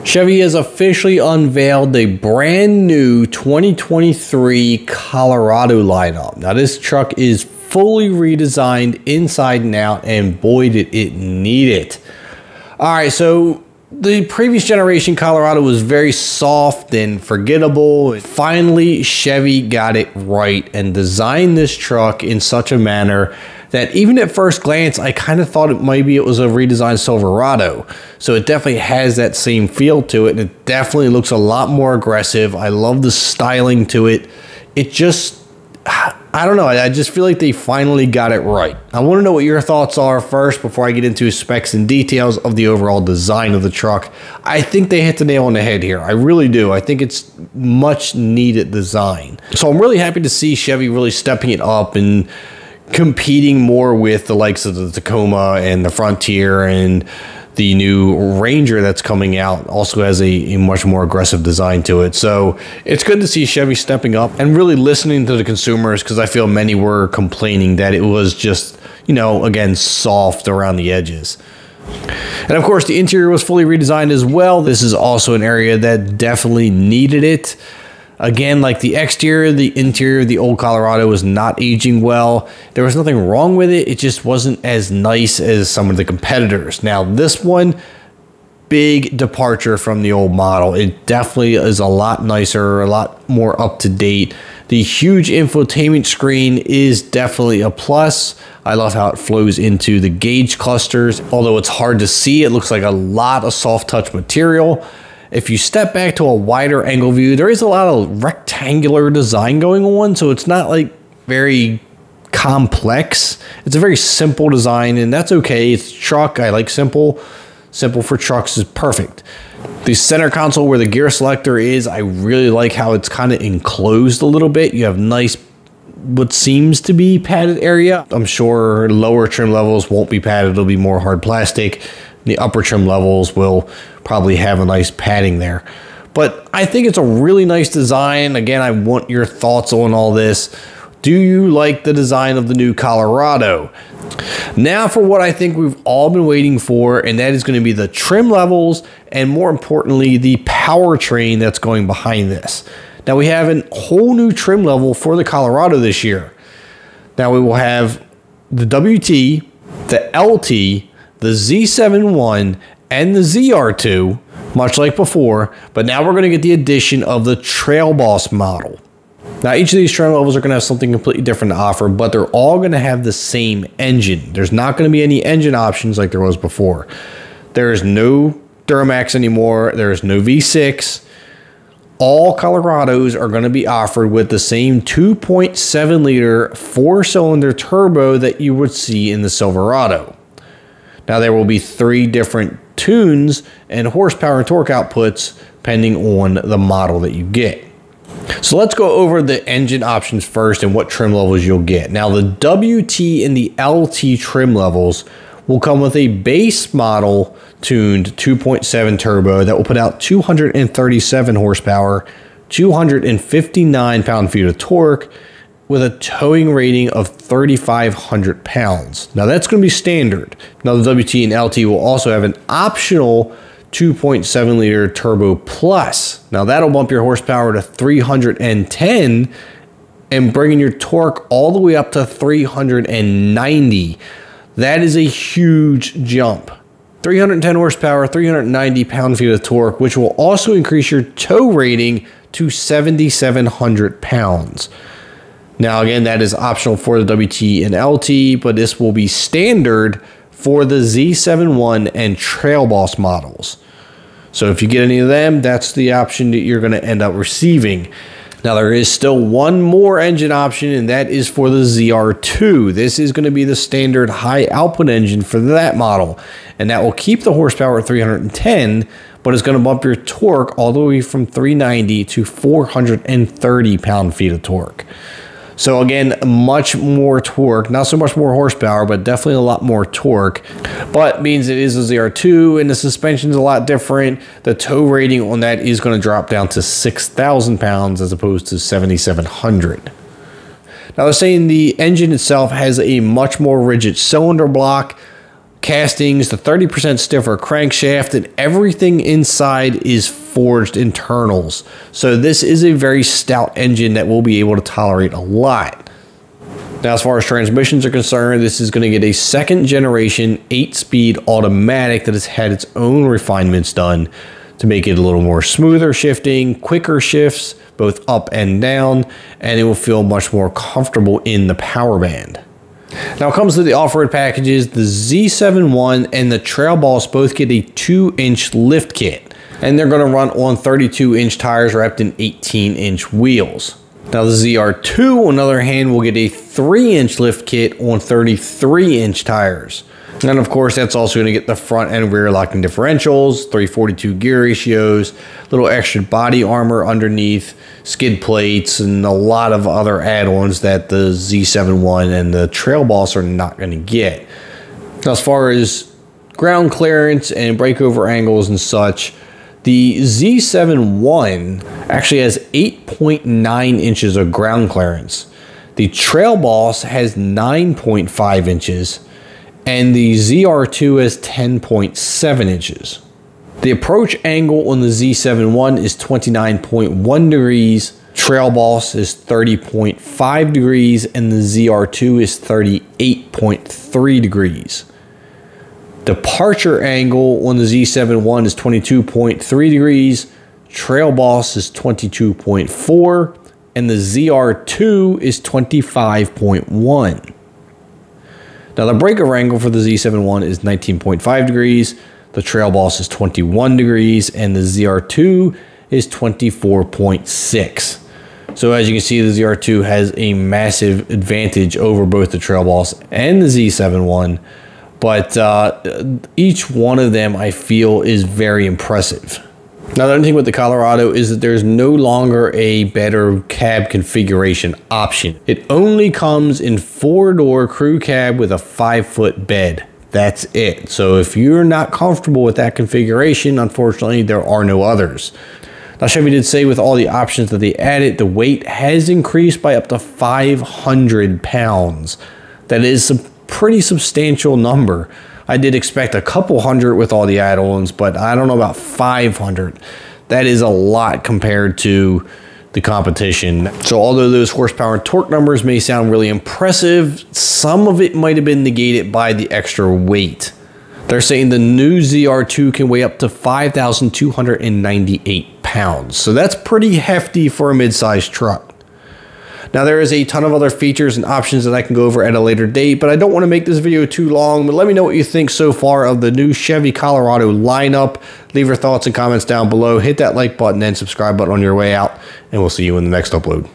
Chevy has officially unveiled the brand new 2023 Colorado lineup. Now this truck is fully redesigned inside and out, and boy did it need it. Alright, so the previous generation Colorado was very soft and forgettable. Finally, Chevy got it right and designed this truck in such a manner that even at first glance, I kind of thought maybe it was a redesigned Silverado. So it definitely has that same feel to it, and it definitely looks a lot more aggressive. I love the styling to it. It just, I don't know, I just feel like they finally got it right. I want to know what your thoughts are first before I get into specs and details of the overall design of the truck. I think they hit the nail on the head here. I really do. I think it's much needed design. So I'm really happy to see Chevy really stepping it up and competing more with the likes of the Tacoma and the Frontier, and the new Ranger that's coming out also has a much more aggressive design to it. So it's good to see Chevy stepping up and really listening to the consumers, because I feel many were complaining that it was just, you know, again, soft around the edges. And of course, the interior was fully redesigned as well. This is also an area that definitely needed it. Again, like the exterior, the interior of the old Colorado was not aging well. There was nothing wrong with it. It just wasn't as nice as some of the competitors. Now, this one, big departure from the old model. It definitely is a lot nicer, a lot more up to date. The huge infotainment screen is definitely a plus. I love how it flows into the gauge clusters. Although it's hard to see, it looks like a lot of soft touch material. If you step back to a wider angle view, there is a lot of rectangular design going on, so it's not like very complex. It's a very simple design, and that's okay. It's a truck. I like simple. Simple for trucks is perfect. The center console where the gear selector is, I really like how it's kind of enclosed a little bit. You have nice, what seems to be padded area. I'm sure lower trim levels won't be padded. It'll be more hard plastic. The upper trim levels will probably have a nice padding there. But I think it's a really nice design. Again, I want your thoughts on all this. Do you like the design of the new Colorado? Now for what I think we've all been waiting for, and that is going to be the trim levels, and more importantly, the powertrain that's going behind this. Now we have a whole new trim level for the Colorado this year. Now we will have the WT, the LT, the Z71, and the ZR2, much like before, but now we're going to get the addition of the Trail Boss model. Now each of these trim levels are going to have something completely different to offer, but they're all going to have the same engine. There's not going to be any engine options like there was before. There is no Duramax anymore. There is no V6. All Colorados are going to be offered with the same 2.7 liter 4-cylinder turbo that you would see in the Silverado. Now there will be 3 different tunes and horsepower and torque outputs depending on the model that you get. So let's go over the engine options first and what trim levels you'll get. Now the WT and the LT trim levels will come with a base model tuned 2.7 turbo that will put out 237 horsepower, 259 pound-feet of torque, with a towing rating of 3,500 pounds. Now that's going to be standard. Now the WT and LT will also have an optional 2.7 liter turbo plus. Now that'll bump your horsepower to 310 and bringing your torque all the way up to 390. That is a huge jump. 310 horsepower, 390 pound-feet of torque, which will also increase your tow rating to 7,700 pounds. Now, again, that is optional for the WT and LT, but this will be standard for the Z71 and Trail Boss models. So if you get any of them, that's the option that you're going to end up receiving. Now, there is still one more engine option, and that is for the ZR2. This is going to be the standard high output engine for that model, and that will keep the horsepower at 310, but it's going to bump your torque all the way from 390 to 430 pound-feet of torque. So again, much more torque, not so much more horsepower, but definitely a lot more torque. But means it is a ZR2 and the suspension is a lot different. The tow rating on that is going to drop down to 6,000 pounds as opposed to 7,700. Now they're saying the engine itself has a much more rigid cylinder block, castings, the 30% stiffer crankshaft, and everything inside is forged internals. So this is a very stout engine that will be able to tolerate a lot. Now, as far as transmissions are concerned, this is going to get a second generation 8-speed automatic that has had its own refinements done to make it a little more smoother shifting, quicker shifts, both up and down, and it will feel much more comfortable in the power band. Now, it comes to the off-road packages. The Z71 and the Trail Boss both get a 2-inch lift kit, and they're going to run on 32-inch tires wrapped in 18-inch wheels. Now, the ZR2, on the other hand, will get a 3-inch lift kit on 33-inch tires. And of course, that's also going to get the front and rear locking differentials, 342 gear ratios, little extra body armor underneath, skid plates, and a lot of other add-ons that the Z71 and the Trail Boss are not going to get. Now, as far as ground clearance and breakover angles and such, the Z71 actually has 8.9 inches of ground clearance. The Trail Boss has 9.5 inches, and the ZR2 has 10.7 inches. The approach angle on the Z71 is 29.1 degrees, Trail Boss is 30.5 degrees, and the ZR2 is 38.3 degrees. Departure angle on the Z71 is 22.3 degrees, Trail Boss is 22.4, and the ZR2 is 25.1. Now, the breakover angle for the Z71 is 19.5 degrees, the Trail Boss is 21 degrees, and the ZR2 is 24.6. So as you can see, the ZR2 has a massive advantage over both the Trail Boss and the Z71. But each one of them, I feel, is very impressive. Now, the other thing with the Colorado is that there's no longer a better cab configuration option. It only comes in 4-door crew cab with a 5-foot bed. That's it. So if you're not comfortable with that configuration, unfortunately, there are no others. Now, Chevy did say with all the options that they added, the weight has increased by up to 500 pounds. That is a pretty substantial number. I did expect a couple hundred with all the add-ons, but I don't know about 500. That is a lot compared to the competition. So although those horsepower and torque numbers may sound really impressive, some of it might have been negated by the extra weight. They're saying the new ZR2 can weigh up to 5,298 pounds. So that's pretty hefty for a mid-sized truck. Now, there is a ton of other features and options that I can go over at a later date, but I don't want to make this video too long. But let me know what you think so far of the new Chevy Colorado lineup. Leave your thoughts and comments down below. Hit that like button and subscribe button on your way out, and we'll see you in the next upload.